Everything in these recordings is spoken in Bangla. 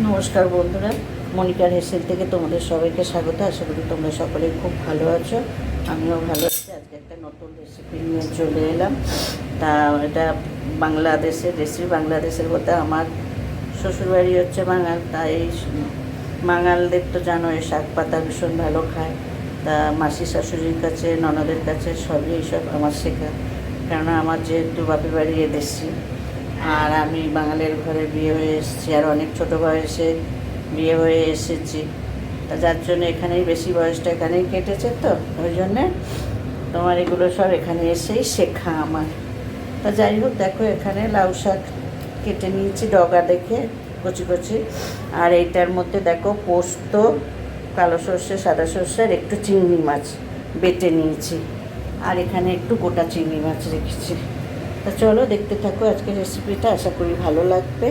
নমস্কার বন্ধুরা, মনিকার হেসেল থেকে তোমাদের সবাইকে স্বাগত। আশা করি তোমরা সকলে খুব ভালো আছো, আমিও ভালো আছি। আজকে একটা নতুন রেসিপি নিয়ে চলে এলাম। তা এটা বাংলাদেশের রেসিপি। বাংলাদেশের বলতে আমার শ্বশুরবাড়ি হচ্ছে বাঙাল, তাই বাঙালদের তো জানো এই শাক পাতা ভীষণ ভালো খায়। তা মাসি শাশুড়ির কাছে, ননদের কাছে সবই এইসব আমার শেখা, কেননা আমার যেহেতু বাপের বাড়ি এদেশি, আর আমি বাঙালির ঘরে বিয়ে হয়ে এসেছি, আর অনেক ছোটো বয়সে বিয়ে হয়ে এসেছি। তা যার জন্য এখানেই বেশি বয়সটা এখানেই কেটেছে, তো ওই জন্যে তোমার এগুলো সব এখানে এসেই শেখা আমার। তা যাই হোক, দেখো এখানে লাউ শাক কেটে নিয়েছি ডগা দেখে কচি কচি, আর এইটার মধ্যে দেখো পোস্ত, কালো সর্ষে, সাদা সর্ষে আর একটু চিংড়ি মাছ বেটে নিয়েছি, আর এখানে একটু গোটা চিংড়ি মাছ রেখেছি। তা চলো দেখতে থাকো আজকের রেসিপিটা, আশা করি ভালো লাগবে।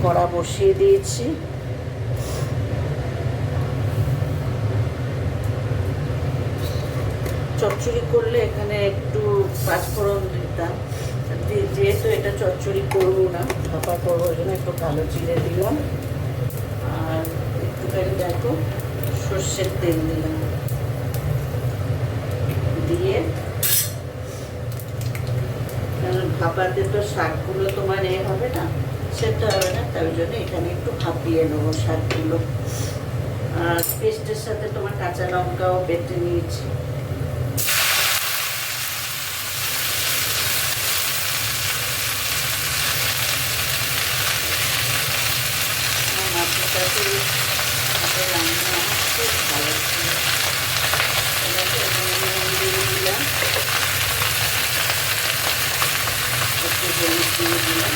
কড়া বসিয়ে দিয়েছি, চচ্চড়ি করলে এখানে একটু পাঁচফোড়ন দিতাম, যেহেতু এটা চচ্চড়ি করবো না, ভাপা করবো, ওই জন্য একটু কালো জিরে দিলাম, আর একটুখানি দেখো সর্ষের তেল দিলাম, দিয়ে ভাপাতে তো শাকগুলো তোমার হবে না, সেটা হবে না, তাই জন্য এখানে একটু ভাপিয়ে নেবো শাকগুলো। আর পেস্টের সাথে তোমার কাঁচা লঙ্কাও বেটে নিয়েছি। হাতে রান্না আমার খুব ভালো ছিল। দিলাম একটু হলুদ দিয়ে দিলাম,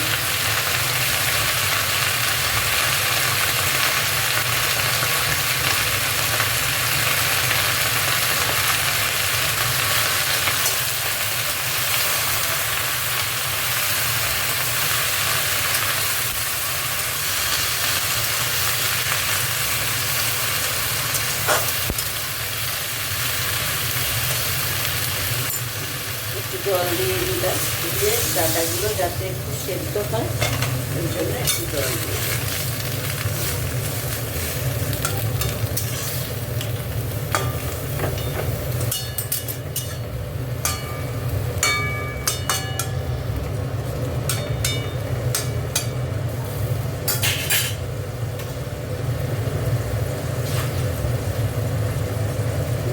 একটু জল দিয়ে দিলাম, দিয়ে ডাঁটাগুলো যাতে একটু সেদ্ধ হয় ওই জন্য একটু জল দিয়ে দিলাম।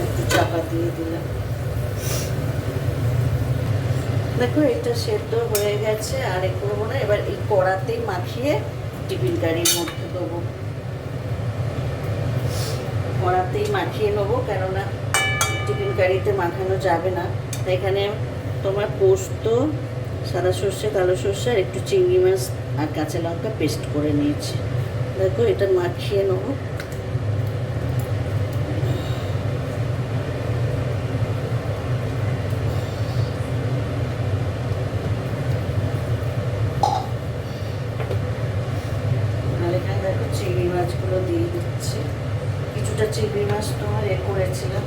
একটু চাপা দিয়ে দিলাম। দেখো এটা সেদ্ধ হয়ে গেছে, আর এ করবো না, এবার এই কড়াতেই মাখিয়ে টিফিন কারির মধ্যে দেবো। কড়াতেই মাখিয়ে নেবো, কেননা টিফিন কারিতে মাখানো যাবে না। তাই এখানে তোমার পোস্ত, সাদা সর্ষে, কালো সর্ষে আর একটু চিংড়ি মাছ আর কাঁচা লঙ্কা পেস্ট করে নিয়েছি। দেখো এটা মাখিয়ে নেবো। চিংড়ি মাছগুলো দিয়ে দিচ্ছি, কিছুটা চিংড়ি মাছ তোমার করেছিলাম।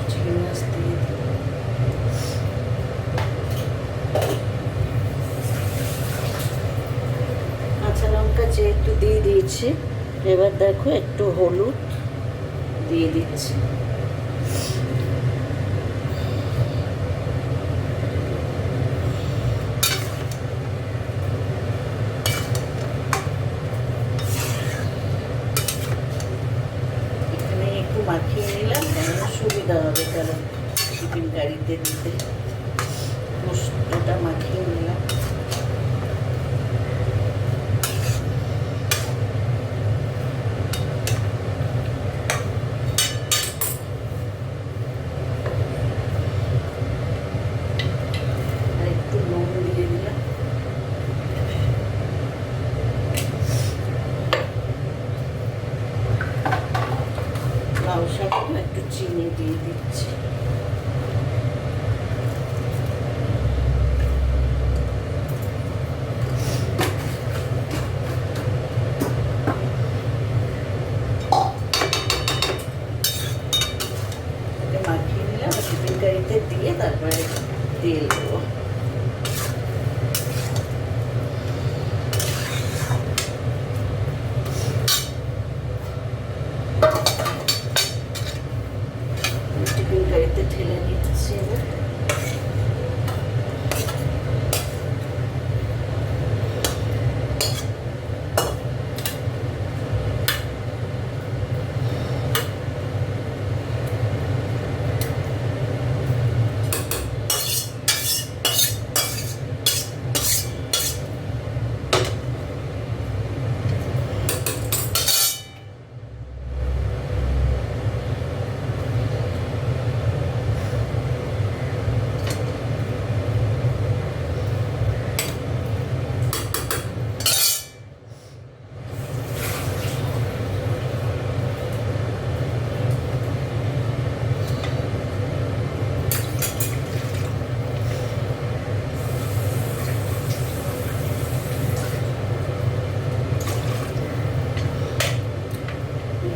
চিংড়ি মাছ দিয়ে কাঁচা লঙ্কা যেহেতু দিয়ে দিয়েছি, এবার দেখো একটু হলুদ দিয়ে দিচ্ছি, এখানে একটু মাখিয়ে নিলাম, কেননা সুবিধা হবে, কারণ টিফিন গাড়িতে দিতে মশলাটা মাখিয়ে নিলাম। লাউ শাকে একটু চিনি দিয়ে দিচ্ছি। ঢেলে দিচ্ছি এবার।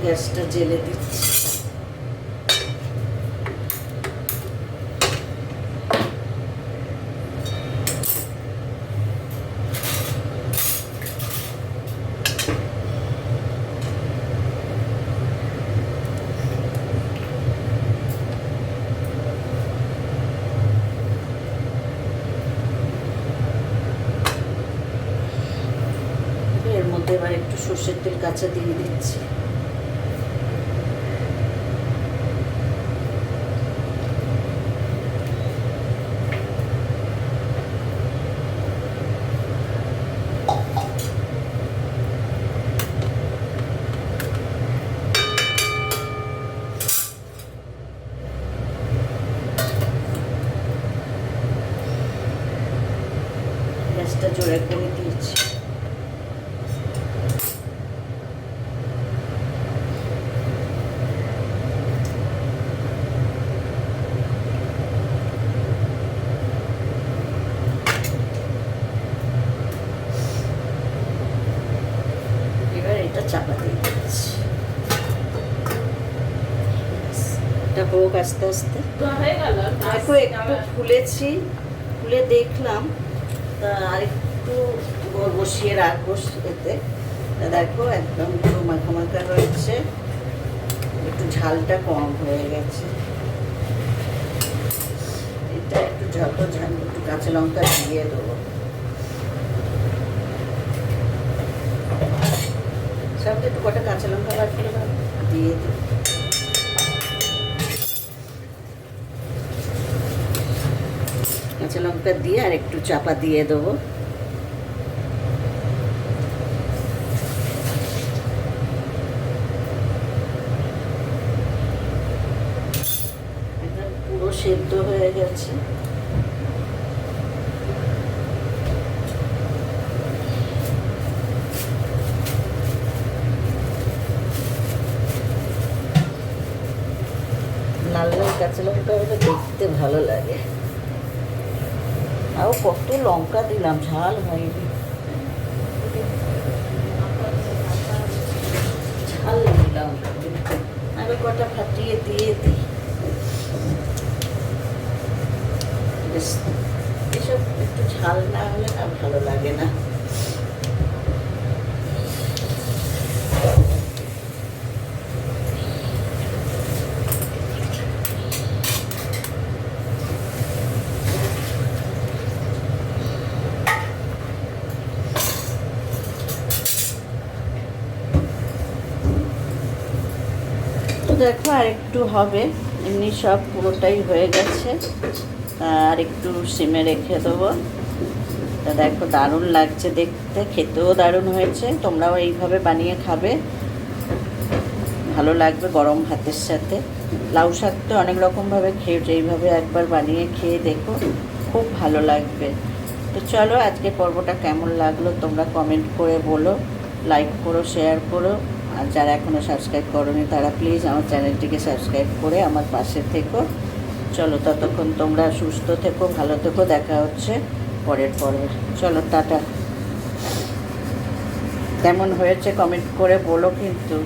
গ্যাসটা জেলে দিচ্ছি। এর মধ্যে এবার একটু সর্ষের তেল কাঁচা দিয়ে দিচ্ছি। গ্যাসটা জোরে করে দিয়েছি। চাপা দিয়ে দিচ্ছি। এটা হোক আস্তে আস্তে। দেখো একটু ফুলেছি, ফুলে দেখলাম তা আরেকটু বসিয়ে রাখবো এতে। দেখো একদম একটু মাখা মাখা হয়েছে, একটু ঝালটা কম হয়ে গেছে। এটা একটু ঝাল একটু কাঁচা লঙ্কা দিয়ে দেবো। সব একটু কটা কাঁচা লঙ্কা বাটলে দিয়ে দিই। কাঁচা লঙ্কা দিয়ে আর একটু চাপা দিয়ে দেবো। একদম পুরো সেদ্ধ হয়ে গেছে। লাল লাল কাঁচা লঙ্কা হলে দেখতে ভালো লাগে। আর কত লঙ্কা দিলাম, ঝাল হয়নি, ঝাল দিলাম। আবার কটা ফাটিয়ে দিয়ে দিই। এসব একটু ঝাল না হলে না ভালো লাগে না। দেখো আর একটু হবে, এমনি সব পুরোটাই হয়ে গেছে। আর একটু সিমে রেখে দেবো। তা দেখো দারুণ লাগছে দেখতে, খেতেও দারুণ হয়েছে। তোমরাও এইভাবে বানিয়ে খাবে, ভালো লাগবে গরম ভাতের সাথে। লাউ শাক তো অনেক রকমভাবে খেয়েছো, এইভাবে একবার বানিয়ে খেয়ে দেখো, খুব ভালো লাগবে। তো চলো আজকে পর্বটা কেমন লাগলো তোমরা কমেন্ট করে বলো, লাইক করো, শেয়ার করো। আর যারা এখনও সাবস্ক্রাইব করোনি তারা প্লিজ আমার চ্যানেলটিকে সাবস্ক্রাইব করে আমার পাশে থেকো। চলো ততক্ষণ তোমরা সুস্থ থেকো, ভালো থেকো। দেখা হচ্ছে পরের পর্বে। চলো টাটা। কেমন হয়েছে কমেন্ট করে বলো কিন্তু।